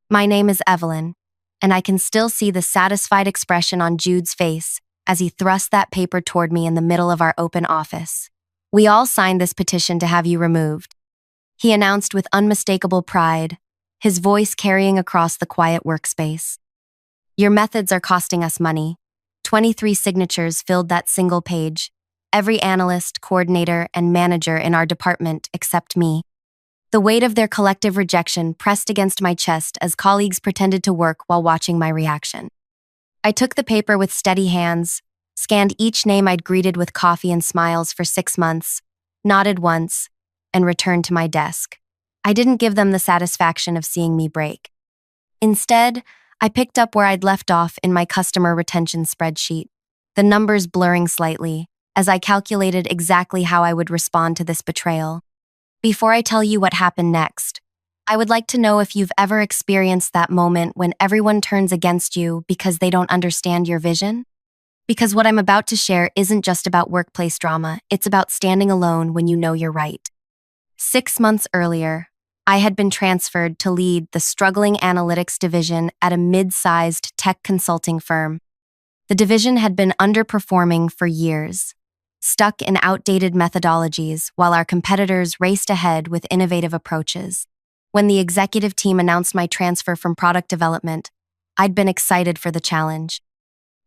My name is Evelyn, and I can still see the satisfied expression on Jude's face as he thrust that paper toward me in the middle of our open office. We all signed this petition to have you removed, he announced with unmistakable pride, his voice carrying across the quiet workspace. Your methods are costing us money. 23 signatures filled that single page. Every analyst, coordinator, and manager in our department except me. The weight of their collective rejection pressed against my chest as colleagues pretended to work while watching my reaction. I took the paper with steady hands, scanned each name I'd greeted with coffee and smiles for 6 months, nodded once, and returned to my desk. I didn't give them the satisfaction of seeing me break. Instead, I picked up where I'd left off in my customer retention spreadsheet, the numbers blurring slightly, as I calculated exactly how I would respond to this betrayal. Before I tell you what happened next, I would like to know if you've ever experienced that moment when everyone turns against you because they don't understand your vision? Because what I'm about to share isn't just about workplace drama, it's about standing alone when you know you're right. 6 months earlier, I had been transferred to lead the struggling analytics division at a mid-sized tech consulting firm. The division had been underperforming for years, stuck in outdated methodologies while our competitors raced ahead with innovative approaches. When the executive team announced my transfer from product development, I'd been excited for the challenge.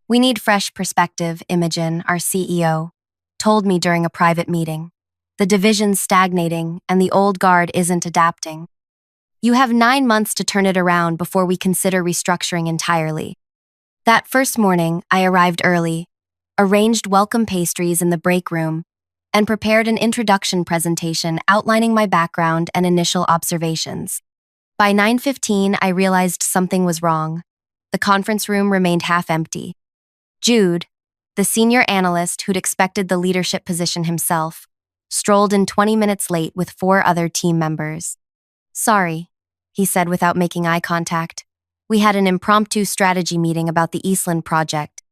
We need fresh perspective, Imogen, our CEO, told me during a private meeting. The division's stagnating and the old guard isn't adapting. You have 9 months to turn it around before we consider restructuring entirely. That first morning, I arrived early, arranged welcome pastries in the break room, and prepared an introduction presentation outlining my background and initial observations. By 9:15, I realized something was wrong. The conference room remained half empty. Jude, the senior analyst who'd expected the leadership position himself, strolled in 20 minutes late with 4 other team members. Sorry, he said without making eye contact. We had an impromptu strategy meeting about the Eastland project.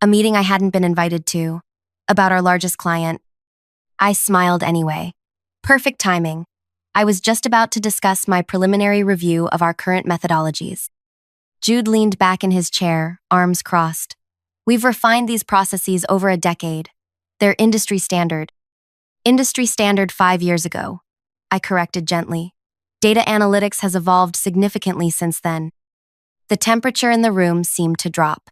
A meeting I hadn't been invited to, about our largest client. I smiled anyway. Perfect timing. I was just about to discuss my preliminary review of our current methodologies. Jude leaned back in his chair, arms crossed. We've refined these processes over a decade. They're industry standard. Industry standard 5 years ago, I corrected gently. Data analytics has evolved significantly since then. The temperature in the room seemed to drop.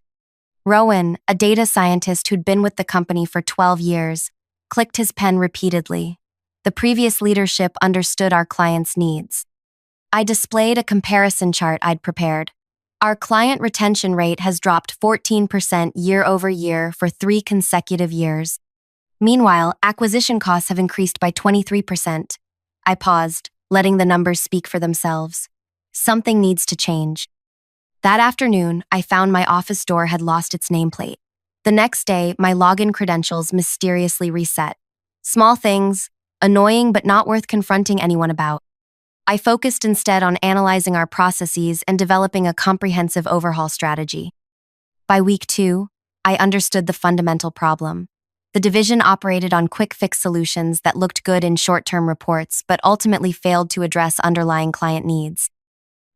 Rowan, a data scientist who'd been with the company for 12 years, clicked his pen repeatedly. The previous leadership understood our clients' needs. I displayed a comparison chart I'd prepared. Our client retention rate has dropped 14% year over year for 3 consecutive years. Meanwhile, acquisition costs have increased by 23%. I paused, letting the numbers speak for themselves. Something needs to change. That afternoon, I found my office door had lost its nameplate. The next day, my login credentials mysteriously reset. Small things, annoying but not worth confronting anyone about. I focused instead on analyzing our processes and developing a comprehensive overhaul strategy. By week 2, I understood the fundamental problem. The division operated on quick-fix solutions that looked good in short-term reports but ultimately failed to address underlying client needs.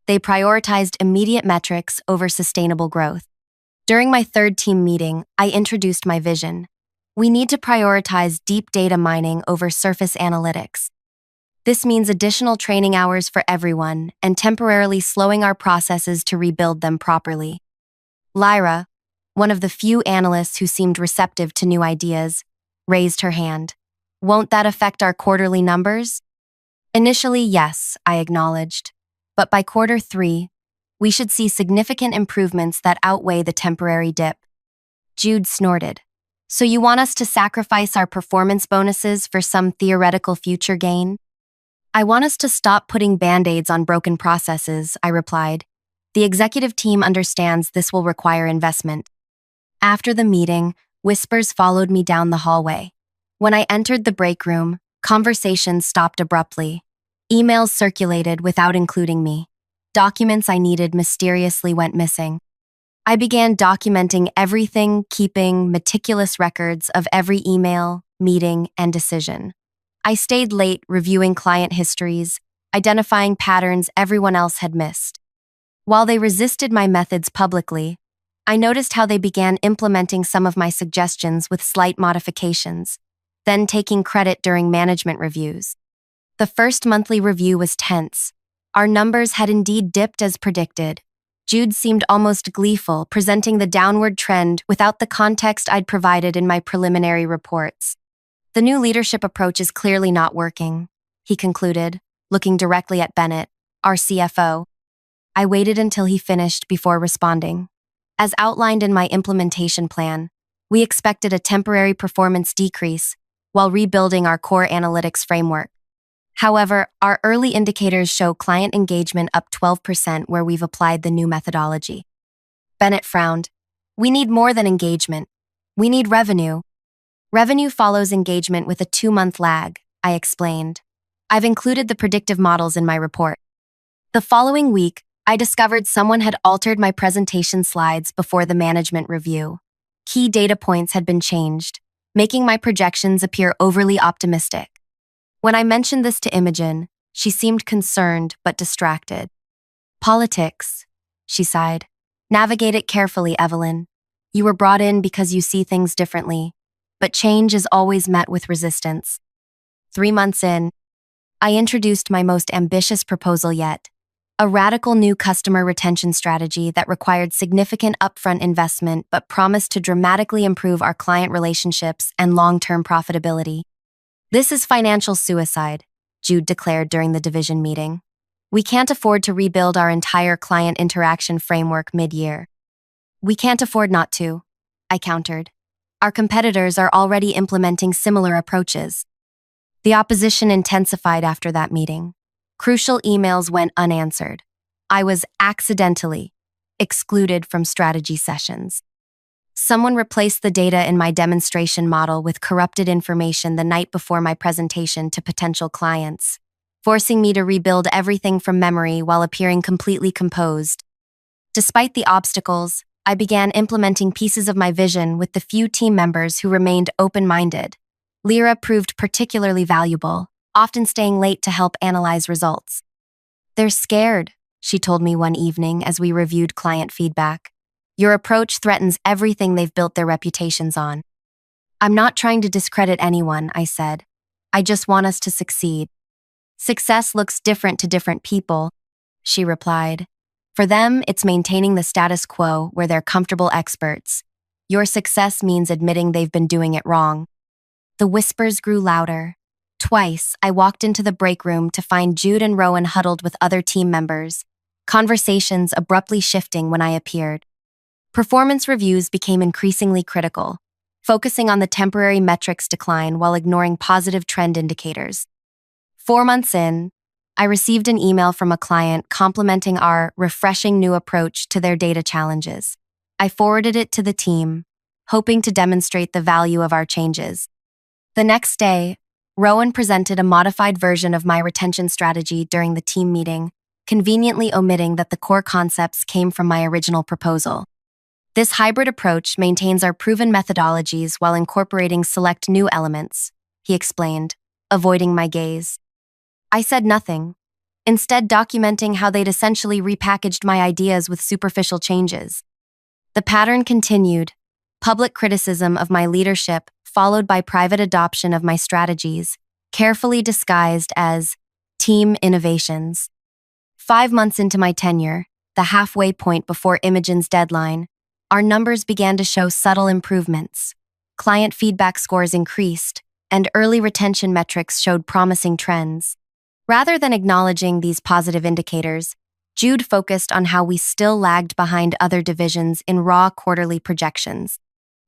They prioritized immediate metrics over sustainable growth. During my 3rd team meeting, I introduced my vision. We need to prioritize deep data mining over surface analytics. This means additional training hours for everyone and temporarily slowing our processes to rebuild them properly. Lyra, one of the few analysts who seemed receptive to new ideas, raised her hand. Won't that affect our quarterly numbers? Initially, yes, I acknowledged. But by quarter 3, we should see significant improvements that outweigh the temporary dip. Jude snorted. So you want us to sacrifice our performance bonuses for some theoretical future gain? I want us to stop putting band-aids on broken processes, I replied. The executive team understands this will require investment. After the meeting, whispers followed me down the hallway. When I entered the break room, conversations stopped abruptly. Emails circulated without including me. Documents I needed mysteriously went missing. I began documenting everything, keeping meticulous records of every email, meeting, and decision. I stayed late reviewing client histories, identifying patterns everyone else had missed. While they resisted my methods publicly, I noticed how they began implementing some of my suggestions with slight modifications, then taking credit during management reviews. The first monthly review was tense. Our numbers had indeed dipped as predicted. Jude seemed almost gleeful, presenting the downward trend without the context I'd provided in my preliminary reports. The new leadership approach is clearly not working, he concluded, looking directly at Bennett, our CFO. I waited until he finished before responding. As outlined in my implementation plan, we expected a temporary performance decrease while rebuilding our core analytics framework. However, our early indicators show client engagement up 12% where we've applied the new methodology. Bennett frowned. We need more than engagement. We need revenue. Revenue follows engagement with a 2-month lag, I explained. I've included the predictive models in my report. The following week, I discovered someone had altered my presentation slides before the management review. Key data points had been changed, making my projections appear overly optimistic. When I mentioned this to Imogen, she seemed concerned but distracted. Politics, she sighed. Navigate it carefully, Evelyn. You were brought in because you see things differently, but change is always met with resistance. 3 months in, I introduced my most ambitious proposal yet, a radical new customer retention strategy that required significant upfront investment but promised to dramatically improve our client relationships and long-term profitability. This is financial suicide, Jude declared during the division meeting. We can't afford to rebuild our entire client interaction framework mid-year. We can't afford not to, I countered. Our competitors are already implementing similar approaches. The opposition intensified after that meeting. Crucial emails went unanswered. I was accidentally excluded from strategy sessions. Someone replaced the data in my demonstration model with corrupted information the night before my presentation to potential clients, forcing me to rebuild everything from memory while appearing completely composed. Despite the obstacles, I began implementing pieces of my vision with the few team members who remained open-minded. Lyra proved particularly valuable, often staying late to help analyze results. They're scared, she told me one evening as we reviewed client feedback. Your approach threatens everything they've built their reputations on. I'm not trying to discredit anyone, I said. I just want us to succeed. Success looks different to different people, she replied. For them, it's maintaining the status quo where they're comfortable experts. Your success means admitting they've been doing it wrong. The whispers grew louder. Twice, I walked into the break room to find Jude and Rowan huddled with other team members, conversations abruptly shifting when I appeared. Performance reviews became increasingly critical, focusing on the temporary metrics decline while ignoring positive trend indicators. 4 months in, I received an email from a client complimenting our refreshing new approach to their data challenges. I forwarded it to the team, hoping to demonstrate the value of our changes. The next day, Rowan presented a modified version of my retention strategy during the team meeting, conveniently omitting that the core concepts came from my original proposal. This hybrid approach maintains our proven methodologies while incorporating select new elements, he explained, avoiding my gaze. I said nothing, instead documenting how they'd essentially repackaged my ideas with superficial changes. The pattern continued, public criticism of my leadership followed by private adoption of my strategies, carefully disguised as team innovations. 5 months into my tenure, the halfway point before Imogen's deadline, our numbers began to show subtle improvements. Client feedback scores increased, and early retention metrics showed promising trends. Rather than acknowledging these positive indicators, Jude focused on how we still lagged behind other divisions in raw quarterly projections.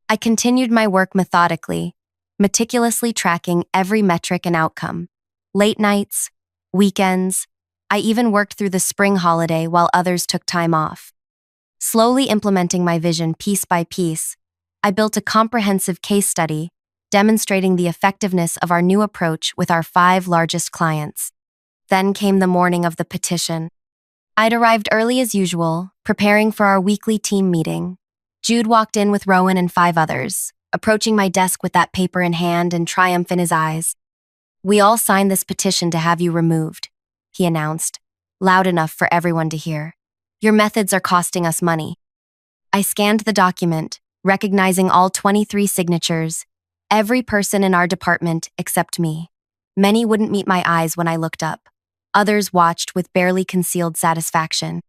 I continued my work methodically, meticulously tracking every metric and outcome. Late nights, weekends, I even worked through the spring holiday while others took time off. Slowly implementing my vision piece by piece, I built a comprehensive case study demonstrating the effectiveness of our new approach with our 5 largest clients. Then came the morning of the petition. I'd arrived early as usual, preparing for our weekly team meeting. Jude walked in with Rowan and 5 others, approaching my desk with that paper in hand and triumph in his eyes. We all signed this petition to have you removed, he announced, loud enough for everyone to hear. Your methods are costing us money. I scanned the document, recognizing all 23 signatures, every person in our department except me. Many wouldn't meet my eyes when I looked up. Others watched with barely concealed satisfaction.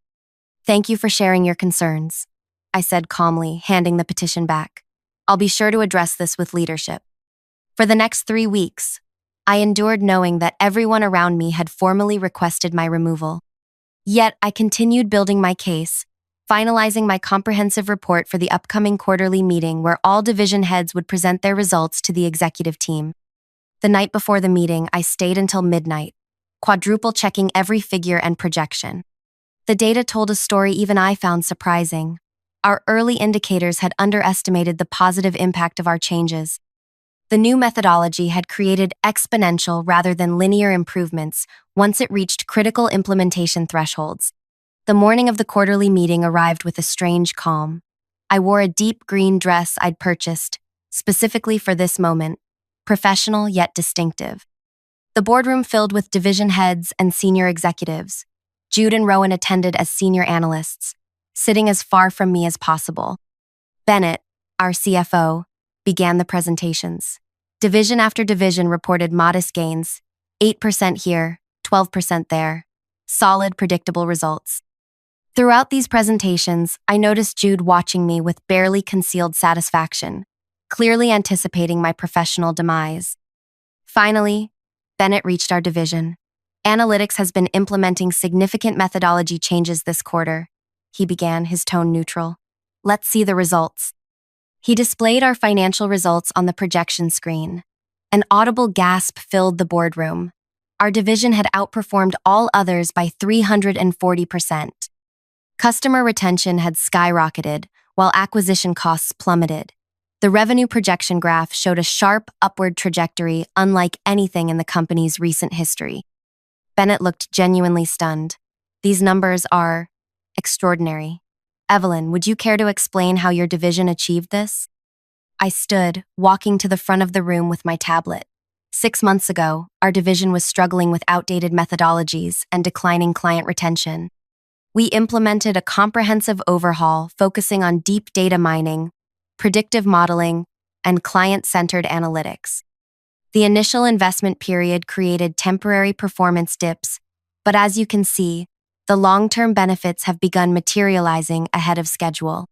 Thank you for sharing your concerns, I said calmly, handing the petition back. I'll be sure to address this with leadership. For the next 3 weeks, I endured knowing that everyone around me had formally requested my removal. Yet I continued building my case, finalizing my comprehensive report for the upcoming quarterly meeting where all division heads would present their results to the executive team. The night before the meeting, I stayed until midnight, quadruple checking every figure and projection. The data told a story even I found surprising. Our early indicators had underestimated the positive impact of our changes. The new methodology had created exponential rather than linear improvements once it reached critical implementation thresholds. The morning of the quarterly meeting arrived with a strange calm. I wore a deep green dress I'd purchased, specifically for this moment, professional yet distinctive. The boardroom filled with division heads and senior executives. Jude and Rowan attended as senior analysts, sitting as far from me as possible. Bennett, our CFO, began the presentations. Division after division reported modest gains, 8% here, 12% there. Solid, predictable results. Throughout these presentations, I noticed Jude watching me with barely concealed satisfaction, clearly anticipating my professional demise. Finally, Bennett reached our division. Analytics has been implementing significant methodology changes this quarter, he began, his tone neutral. Let's see the results. He displayed our financial results on the projection screen. An audible gasp filled the boardroom. Our division had outperformed all others by 340%. Customer retention had skyrocketed, while acquisition costs plummeted. The revenue projection graph showed a sharp upward trajectory unlike anything in the company's recent history. Bennett looked genuinely stunned. These numbers are extraordinary. Evelyn, would you care to explain how your division achieved this? I stood, walking to the front of the room with my tablet. 6 months ago, our division was struggling with outdated methodologies and declining client retention. We implemented a comprehensive overhaul focusing on deep data mining, predictive modeling, and client-centered analytics. The initial investment period created temporary performance dips, but as you can see, the long-term benefits have begun materializing ahead of schedule.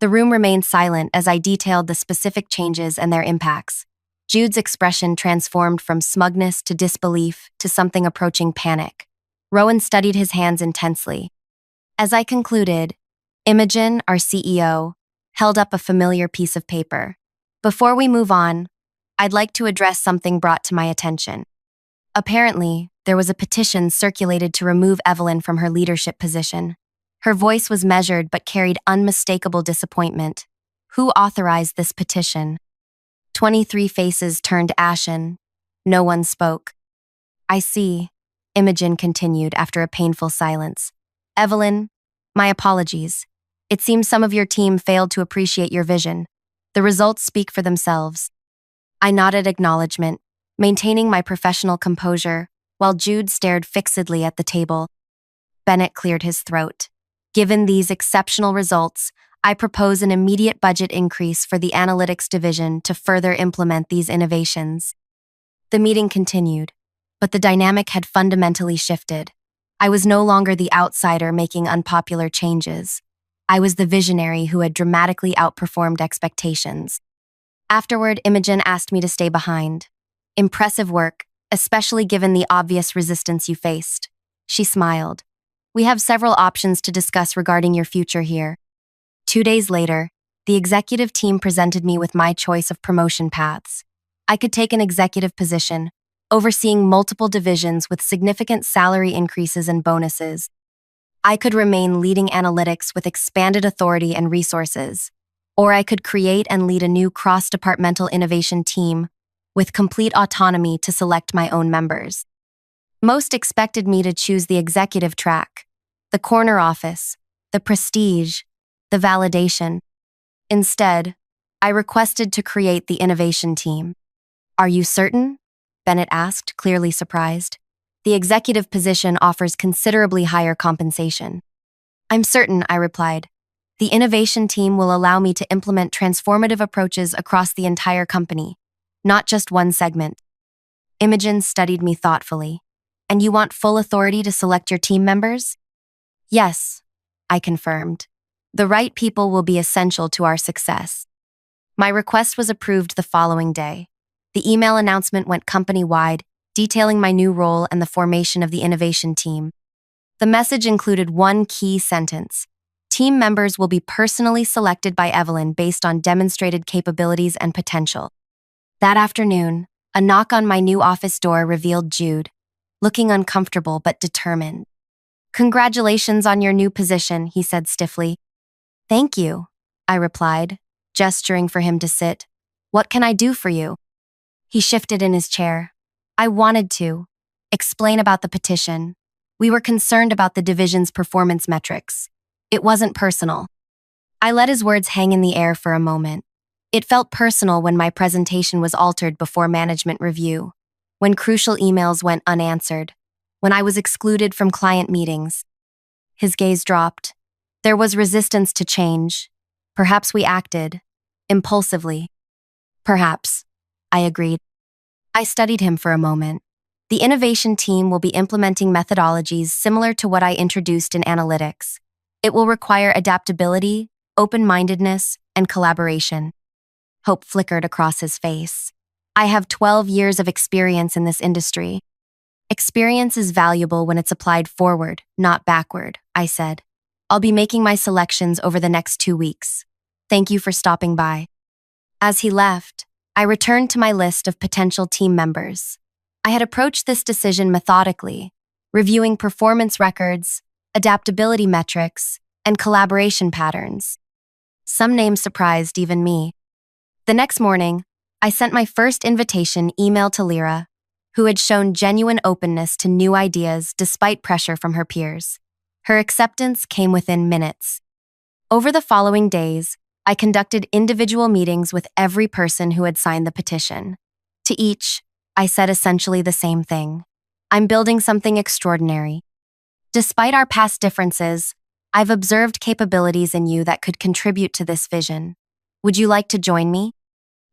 The room remained silent as I detailed the specific changes and their impacts. Jude's expression transformed from smugness to disbelief to something approaching panic. Rowan studied his hands intensely. As I concluded, Imogen, our CEO, held up a familiar piece of paper. Before we move on, I'd like to address something brought to my attention. Apparently, there was a petition circulated to remove Evelyn from her leadership position. Her voice was measured but carried unmistakable disappointment. Who authorized this petition? 23 faces turned ashen. No one spoke. I see, Imogen continued after a painful silence. Evelyn, my apologies. It seems some of your team failed to appreciate your vision. The results speak for themselves. I nodded acknowledgement, maintaining my professional composure, while Jude stared fixedly at the table. Bennett cleared his throat. Given these exceptional results, I propose an immediate budget increase for the analytics division to further implement these innovations. The meeting continued, but the dynamic had fundamentally shifted. I was no longer the outsider making unpopular changes. I was the visionary who had dramatically outperformed expectations. Afterward, Imogen asked me to stay behind. Impressive work, especially given the obvious resistance you faced. She smiled. We have several options to discuss regarding your future here. 2 days later, the executive team presented me with my choice of promotion paths. I could take an executive position, overseeing multiple divisions with significant salary increases and bonuses. I could remain leading analytics with expanded authority and resources, or I could create and lead a new cross-departmental innovation team with complete autonomy to select my own members. Most expected me to choose the executive track, the corner office, the prestige, the validation. Instead, I requested to create the innovation team. Are you certain? Bennett asked, clearly surprised. The executive position offers considerably higher compensation. I'm certain, I replied. The innovation team will allow me to implement transformative approaches across the entire company, not just one segment. Imogen studied me thoughtfully. And you want full authority to select your team members? Yes, I confirmed. The right people will be essential to our success. My request was approved the following day. The email announcement went company-wide, detailing my new role and the formation of the innovation team. The message included one key sentence. Team members will be personally selected by Evelyn based on demonstrated capabilities and potential. That afternoon, a knock on my new office door revealed Jude, looking uncomfortable but determined. Congratulations on your new position, he said stiffly. Thank you, I replied, gesturing for him to sit. What can I do for you? He shifted in his chair. I wanted to explain about the petition. We were concerned about the division's performance metrics. It wasn't personal. I let his words hang in the air for a moment. It felt personal when my presentation was altered before management review, when crucial emails went unanswered, when I was excluded from client meetings. His gaze dropped. There was resistance to change. Perhaps we acted impulsively. Perhaps, I agreed. I studied him for a moment. The innovation team will be implementing methodologies similar to what I introduced in analytics. It will require adaptability, open-mindedness, and collaboration. Hope flickered across his face. I have 12 years of experience in this industry. Experience is valuable when it's applied forward, not backward, I said. I'll be making my selections over the next 2 weeks. Thank you for stopping by. As he left, I returned to my list of potential team members. I had approached this decision methodically, reviewing performance records, adaptability metrics, and collaboration patterns. Some names surprised even me. The next morning, I sent my first invitation email to Lyra, who had shown genuine openness to new ideas despite pressure from her peers. Her acceptance came within minutes. Over the following days, I conducted individual meetings with every person who had signed the petition. To each, I said essentially the same thing. I'm building something extraordinary. Despite our past differences, I've observed capabilities in you that could contribute to this vision. Would you like to join me?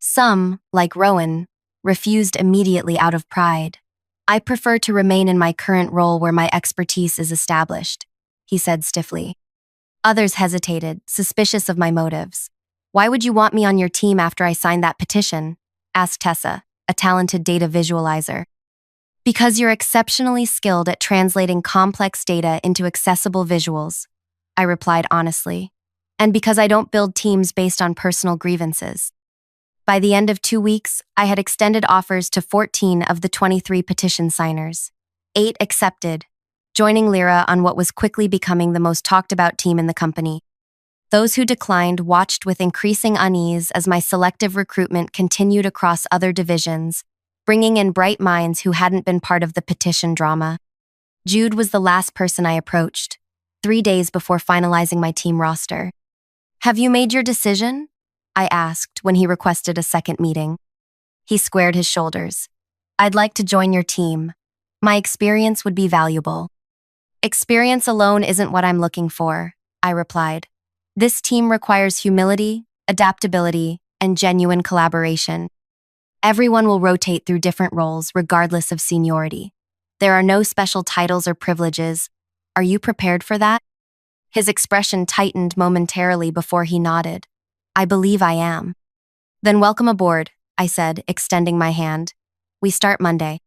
Some, like Rowan, refused immediately out of pride. I prefer to remain in my current role where my expertise is established, he said stiffly. Others hesitated, suspicious of my motives. Why would you want me on your team after I signed that petition? Asked Tessa, a talented data visualizer. Because you're exceptionally skilled at translating complex data into accessible visuals, I replied honestly. And because I don't build teams based on personal grievances. By the end of 2 weeks, I had extended offers to 14 of the 23 petition signers. 8 accepted, joining Lyra on what was quickly becoming the most talked about team in the company. Those who declined watched with increasing unease as my selective recruitment continued across other divisions, bringing in bright minds who hadn't been part of the petition drama. Jude was the last person I approached, 3 days before finalizing my team roster. Have you made your decision? I asked when he requested a second meeting. He squared his shoulders. I'd like to join your team. My experience would be valuable. Experience alone isn't what I'm looking for, I replied. This team requires humility, adaptability, and genuine collaboration. Everyone will rotate through different roles regardless of seniority. There are no special titles or privileges. Are you prepared for that? His expression tightened momentarily before he nodded. I believe I am. Then welcome aboard, I said, extending my hand. We start Monday.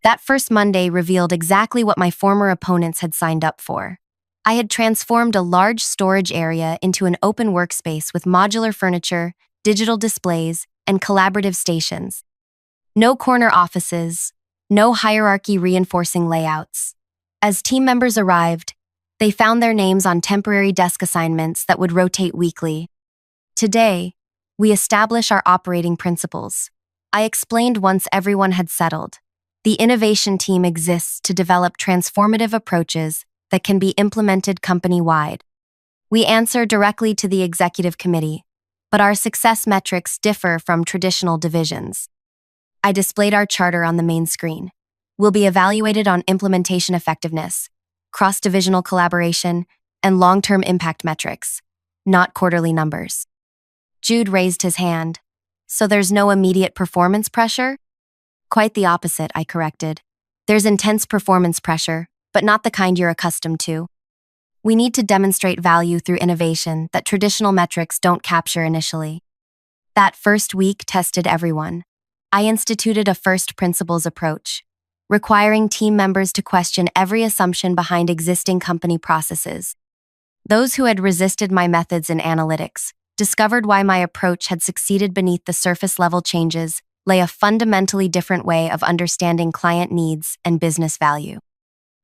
That first Monday revealed exactly what my former opponents had signed up for. I had transformed a large storage area into an open workspace with modular furniture, digital displays, and collaborative stations. No corner offices, no hierarchy reinforcing layouts. As team members arrived, they found their names on temporary desk assignments that would rotate weekly. Today, we establish our operating principles. I explained once everyone had settled. The innovation team exists to develop transformative approaches that can be implemented company-wide. We answer directly to the executive committee, but our success metrics differ from traditional divisions. I displayed our charter on the main screen. We'll be evaluated on implementation effectiveness, cross-divisional collaboration, and long-term impact metrics, not quarterly numbers. Jude raised his hand. So there's no immediate performance pressure? Quite the opposite, I corrected. There's intense performance pressure, but not the kind you're accustomed to. We need to demonstrate value through innovation that traditional metrics don't capture initially. That first week tested everyone. I instituted a first principles approach, requiring team members to question every assumption behind existing company processes. Those who had resisted my methods in analytics discovered why my approach had succeeded beneath the surface-level changes lay a fundamentally different way of understanding client needs and business value.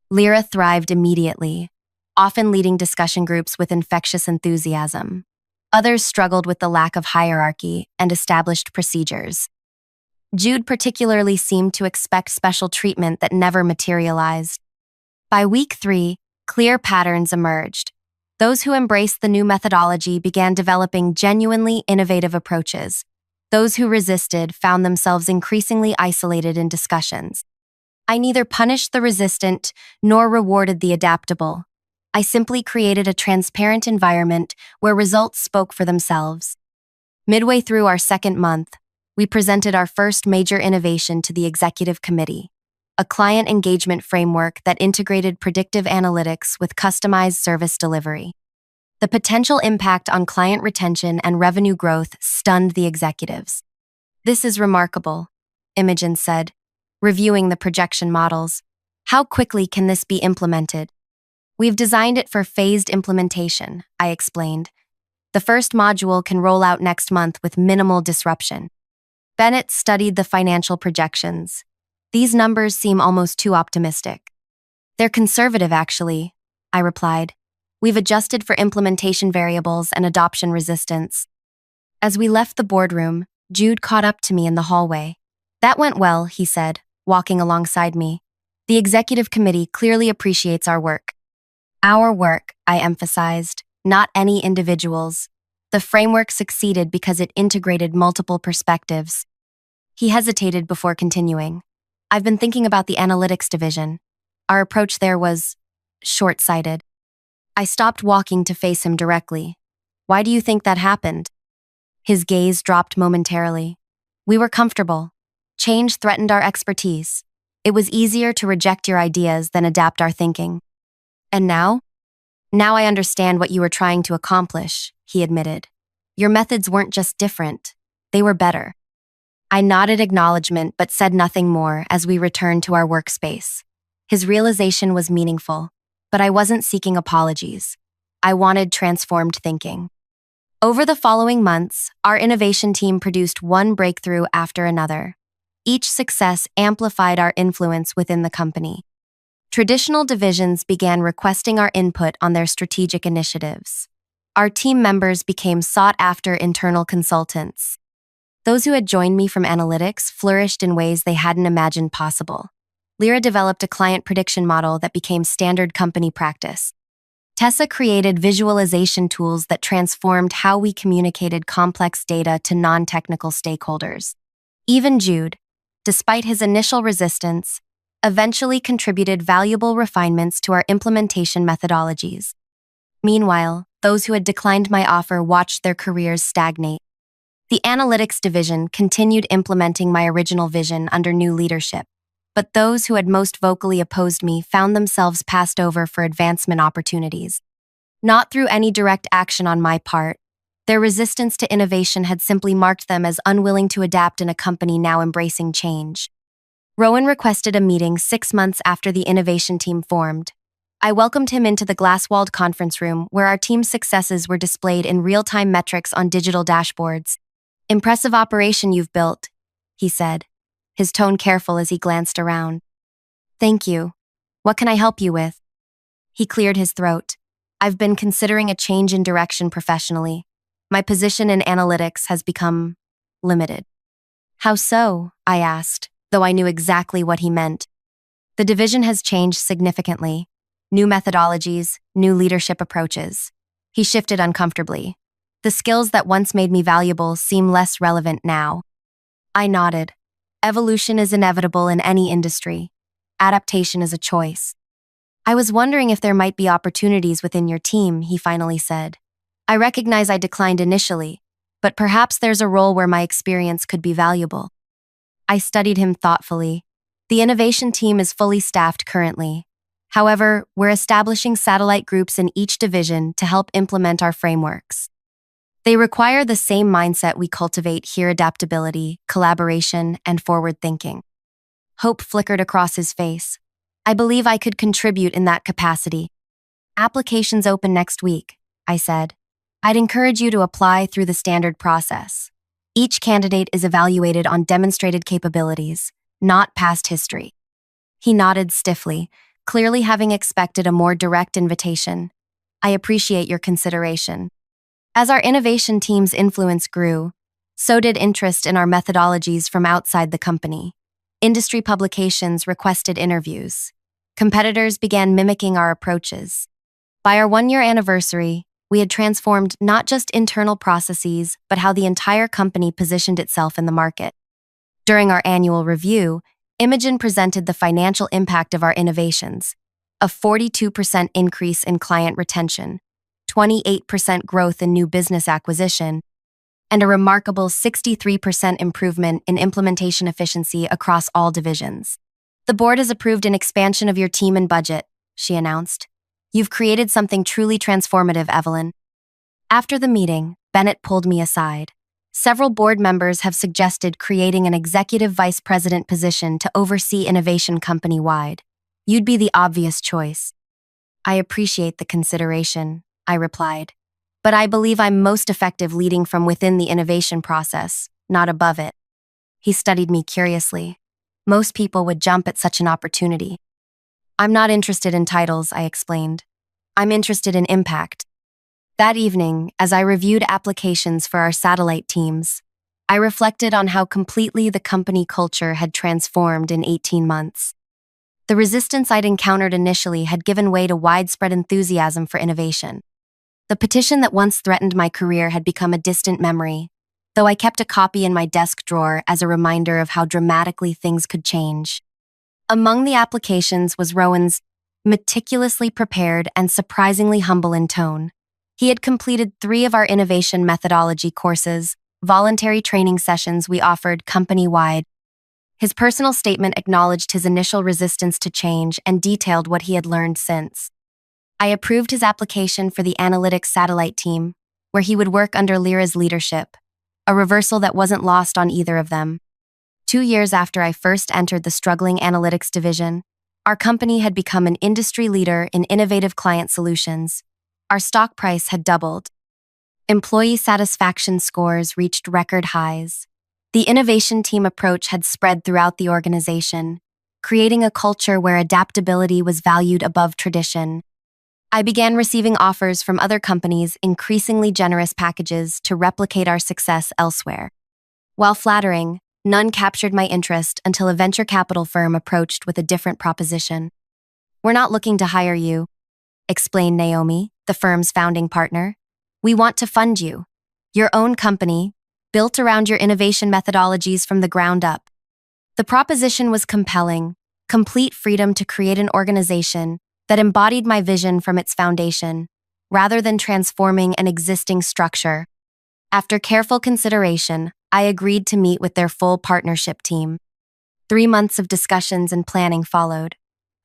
Lyra thrived immediately, often leading discussion groups with infectious enthusiasm. Others struggled with the lack of hierarchy and established procedures. Jude particularly seemed to expect special treatment that never materialized. By week 3, clear patterns emerged. Those who embraced the new methodology began developing genuinely innovative approaches. Those who resisted found themselves increasingly isolated in discussions. I neither punished the resistant nor rewarded the adaptable. I simply created a transparent environment where results spoke for themselves. Midway through our second month, we presented our first major innovation to the executive committee, a client engagement framework that integrated predictive analytics with customized service delivery. The potential impact on client retention and revenue growth stunned the executives. "This is remarkable," Imogen said, reviewing the projection models. "How quickly can this be implemented?" "We've designed it for phased implementation," I explained. "The first module can roll out next month with minimal disruption." Bennett studied the financial projections. "These numbers seem almost too optimistic." "They're conservative, actually," I replied. "We've adjusted for implementation variables and adoption resistance." As we left the boardroom, Jude caught up to me in the hallway. "That went well," he said, walking alongside me. "The executive committee clearly appreciates our work." "Our work," I emphasized, "not any individuals. The framework succeeded because it integrated multiple perspectives." He hesitated before continuing. "I've been thinking about the analytics division. Our approach there was short-sighted." I stopped walking to face him directly. "Why do you think that happened?" His gaze dropped momentarily. "We were comfortable. Change threatened our expertise. It was easier to reject your ideas than adapt our thinking." "And now?" "Now I understand what you were trying to accomplish," he admitted. "Your methods weren't just different, they were better." I nodded acknowledgement but said nothing more as we returned to our workspace. His realization was meaningful, but I wasn't seeking apologies. I wanted transformed thinking. Over the following months, our innovation team produced one breakthrough after another. Each success amplified our influence within the company. Traditional divisions began requesting our input on their strategic initiatives. Our team members became sought-after internal consultants. Those who had joined me from analytics flourished in ways they hadn't imagined possible. Lyra developed a client prediction model that became standard company practice. Tessa created visualization tools that transformed how we communicated complex data to non-technical stakeholders. Even Jude, despite his initial resistance, eventually contributed valuable refinements to our implementation methodologies. Meanwhile, those who had declined my offer watched their careers stagnate. The analytics division continued implementing my original vision under new leadership, but those who had most vocally opposed me found themselves passed over for advancement opportunities. Not through any direct action on my part, their resistance to innovation had simply marked them as unwilling to adapt in a company now embracing change. Rowan requested a meeting 6 months after the innovation team formed. I welcomed him into the glass-walled conference room where our team's successes were displayed in real-time metrics on digital dashboards. "Impressive operation you've built," he said, his tone careful as he glanced around. "Thank you. What can I help you with?" He cleared his throat. "I've been considering a change in direction professionally. My position in analytics has become limited." "How so?" I asked, though I knew exactly what he meant. "The division has changed significantly. New methodologies, new leadership approaches." He shifted uncomfortably. "The skills that once made me valuable seem less relevant now." I nodded. Evolution is inevitable in any industry. Adaptation is a choice. I was wondering if there might be opportunities within your team, he finally said. I recognize I declined initially, but perhaps there's a role where my experience could be valuable. I studied him thoughtfully. The innovation team is fully staffed currently. However, we're establishing satellite groups in each division to help implement our frameworks. They require the same mindset we cultivate here: adaptability, collaboration, and forward thinking. Hope flickered across his face. I believe I could contribute in that capacity. Applications open next week, I said. I'd encourage you to apply through the standard process. Each candidate is evaluated on demonstrated capabilities, not past history. He nodded stiffly, clearly having expected a more direct invitation. I appreciate your consideration. As our innovation team's influence grew, so did interest in our methodologies from outside the company. Industry publications requested interviews. Competitors began mimicking our approaches. By our 1-year anniversary, we had transformed not just internal processes, but how the entire company positioned itself in the market. During our annual review, Imogen presented the financial impact of our innovations: a 42% increase in client retention, 28% growth in new business acquisition, and a remarkable 63% improvement in implementation efficiency across all divisions. The board has approved an expansion of your team and budget, she announced. You've created something truly transformative, Evelyn. After the meeting, Bennett pulled me aside. Several board members have suggested creating an executive vice president position to oversee innovation company-wide. You'd be the obvious choice. I appreciate the consideration, I replied. But I believe I'm most effective leading from within the innovation process, not above it. He studied me curiously. Most people would jump at such an opportunity. I'm not interested in titles, I explained. I'm interested in impact. That evening, as I reviewed applications for our satellite teams, I reflected on how completely the company culture had transformed in 18 months. The resistance I'd encountered initially had given way to widespread enthusiasm for innovation. The petition that once threatened my career had become a distant memory, though I kept a copy in my desk drawer as a reminder of how dramatically things could change. Among the applications was Rowan's, meticulously prepared and surprisingly humble in tone. He had completed 3 of our innovation methodology courses, voluntary training sessions we offered company-wide. His personal statement acknowledged his initial resistance to change and detailed what he had learned since. I approved his application for the analytics satellite team, where he would work under Lyra's leadership, a reversal that wasn't lost on either of them. 2 years after I first entered the struggling analytics division, our company had become an industry leader in innovative client solutions. Our stock price had doubled. Employee satisfaction scores reached record highs. The innovation team approach had spread throughout the organization, creating a culture where adaptability was valued above tradition. I began receiving offers from other companies, increasingly generous packages to replicate our success elsewhere. While flattering, none captured my interest until a venture capital firm approached with a different proposition. We're not looking to hire you, explained Naomi, the firm's founding partner. We want to fund you. Your own company, built around your innovation methodologies from the ground up. The proposition was compelling: complete freedom to create an organization that embodied my vision from its foundation, rather than transforming an existing structure. After careful consideration, I agreed to meet with their full partnership team. 3 months of discussions and planning followed.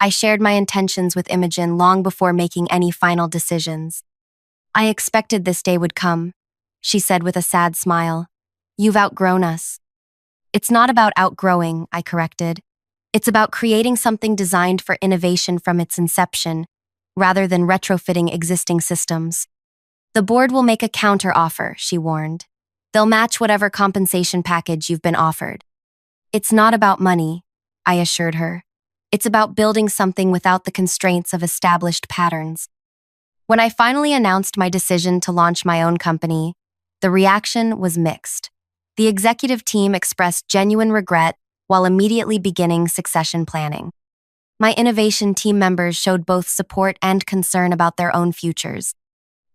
I shared my intentions with Imogen long before making any final decisions. I expected this day would come, she said with a sad smile. You've outgrown us. It's not about outgrowing, I corrected. It's about creating something designed for innovation from its inception, rather than retrofitting existing systems. The board will make a counter-offer, she warned. They'll match whatever compensation package you've been offered. It's not about money, I assured her. It's about building something without the constraints of established patterns. When I finally announced my decision to launch my own company, the reaction was mixed. The executive team expressed genuine regret while immediately beginning succession planning. My innovation team members showed both support and concern about their own futures.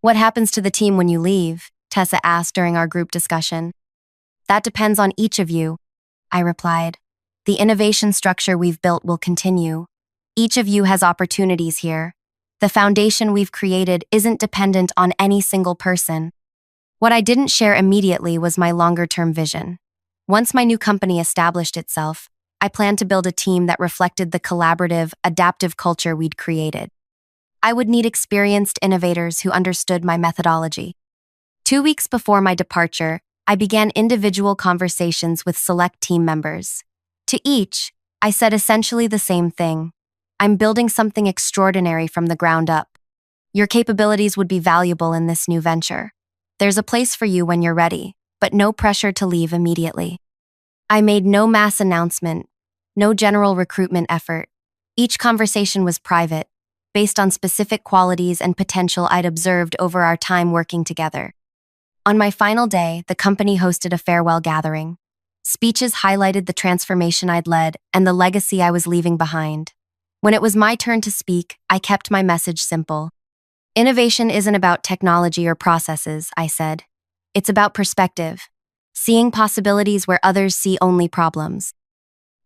What happens to the team when you leave? Tessa asked during our group discussion. That depends on each of you, I replied. The innovation structure we've built will continue. Each of you has opportunities here. The foundation we've created isn't dependent on any single person. What I didn't share immediately was my longer-term vision. Once my new company established itself, I planned to build a team that reflected the collaborative, adaptive culture we'd created. I would need experienced innovators who understood my methodology. 2 weeks before my departure, I began individual conversations with select team members. To each, I said essentially the same thing. I'm building something extraordinary from the ground up. Your capabilities would be valuable in this new venture. There's a place for you when you're ready, but no pressure to leave immediately. I made no mass announcement, no general recruitment effort. Each conversation was private, based on specific qualities and potential I'd observed over our time working together. On my final day, the company hosted a farewell gathering. Speeches highlighted the transformation I'd led and the legacy I was leaving behind. When it was my turn to speak, I kept my message simple. Innovation isn't about technology or processes, I said. It's about perspective, seeing possibilities where others see only problems.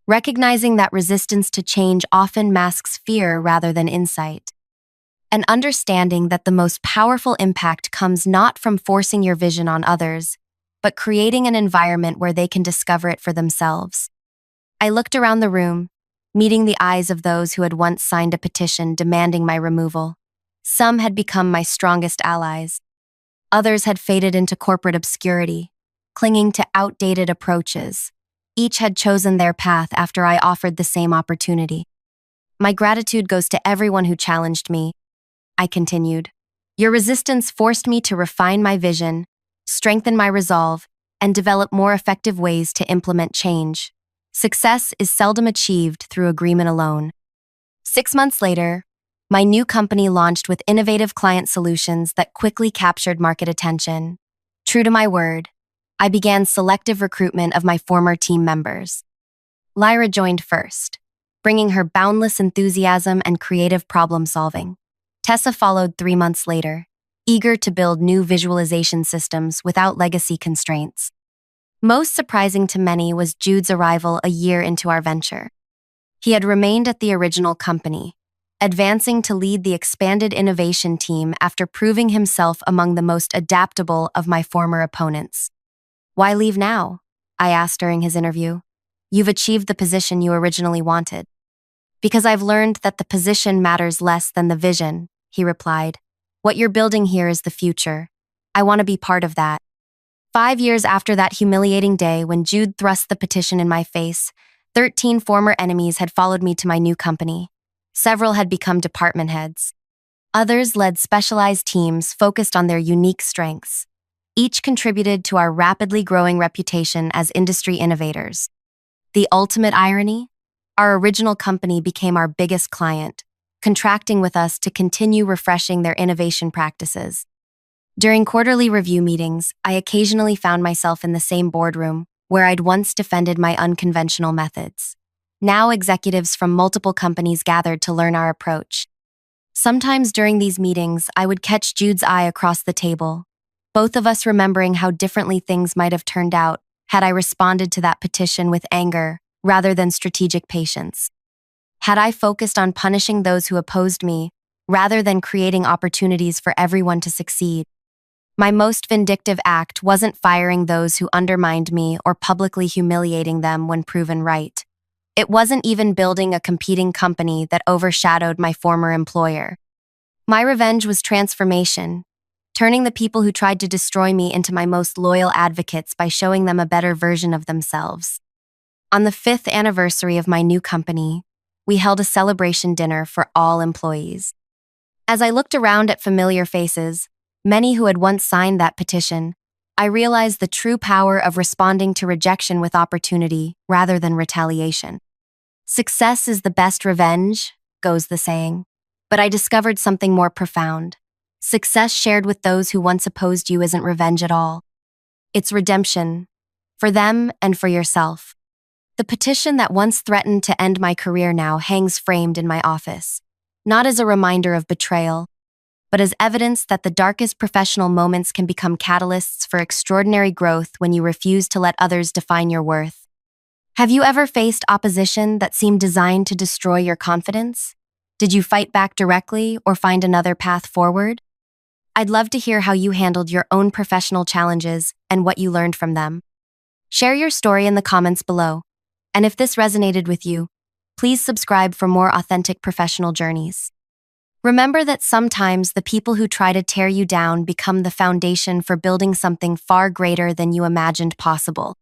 Recognizing that resistance to change often masks fear rather than insight. And understanding that the most powerful impact comes not from forcing your vision on others, but creating an environment where they can discover it for themselves. I looked around the room, meeting the eyes of those who had once signed a petition demanding my removal. Some had become my strongest allies. Others had faded into corporate obscurity, clinging to outdated approaches. Each had chosen their path after I offered the same opportunity. My gratitude goes to everyone who challenged me, I continued. Your resistance forced me to refine my vision, strengthen my resolve, and develop more effective ways to implement change. Success is seldom achieved through agreement alone. 6 months later, my new company launched with innovative client solutions that quickly captured market attention. True to my word, I began selective recruitment of my former team members. Lyra joined first, bringing her boundless enthusiasm and creative problem-solving. Tessa followed 3 months later, eager to build new visualization systems without legacy constraints. Most surprising to many was Jude's arrival a year into our venture. He had remained at the original company, advancing to lead the expanded innovation team after proving himself among the most adaptable of my former opponents. Why leave now? I asked during his interview. You've achieved the position you originally wanted. Because I've learned that the position matters less than the vision, he replied. What you're building here is the future. I want to be part of that. 5 years after that humiliating day when Jude thrust the petition in my face, 13 former enemies had followed me to my new company. Several had become department heads. Others led specialized teams focused on their unique strengths. Each contributed to our rapidly growing reputation as industry innovators. The ultimate irony? Our original company became our biggest client, contracting with us to continue refreshing their innovation practices. During quarterly review meetings, I occasionally found myself in the same boardroom where I'd once defended my unconventional methods. Now executives from multiple companies gathered to learn our approach. Sometimes during these meetings, I would catch Jude's eye across the table, both of us remembering how differently things might have turned out had I responded to that petition with anger rather than strategic patience. Had I focused on punishing those who opposed me rather than creating opportunities for everyone to succeed. My most vindictive act wasn't firing those who undermined me or publicly humiliating them when proven right. It wasn't even building a competing company that overshadowed my former employer. My revenge was transformation, turning the people who tried to destroy me into my most loyal advocates by showing them a better version of themselves. On the 5th anniversary of my new company, we held a celebration dinner for all employees. As I looked around at familiar faces, many who had once signed that petition, I realized the true power of responding to rejection with opportunity rather than retaliation. Success is the best revenge, goes the saying, but I discovered something more profound. Success shared with those who once opposed you isn't revenge at all. It's redemption, for them and for yourself. The petition that once threatened to end my career now hangs framed in my office, not as a reminder of betrayal, but as evidence that the darkest professional moments can become catalysts for extraordinary growth when you refuse to let others define your worth. Have you ever faced opposition that seemed designed to destroy your confidence? Did you fight back directly or find another path forward? I'd love to hear how you handled your own professional challenges and what you learned from them. Share your story in the comments below. And if this resonated with you, please subscribe for more authentic professional journeys. Remember that sometimes the people who try to tear you down become the foundation for building something far greater than you imagined possible.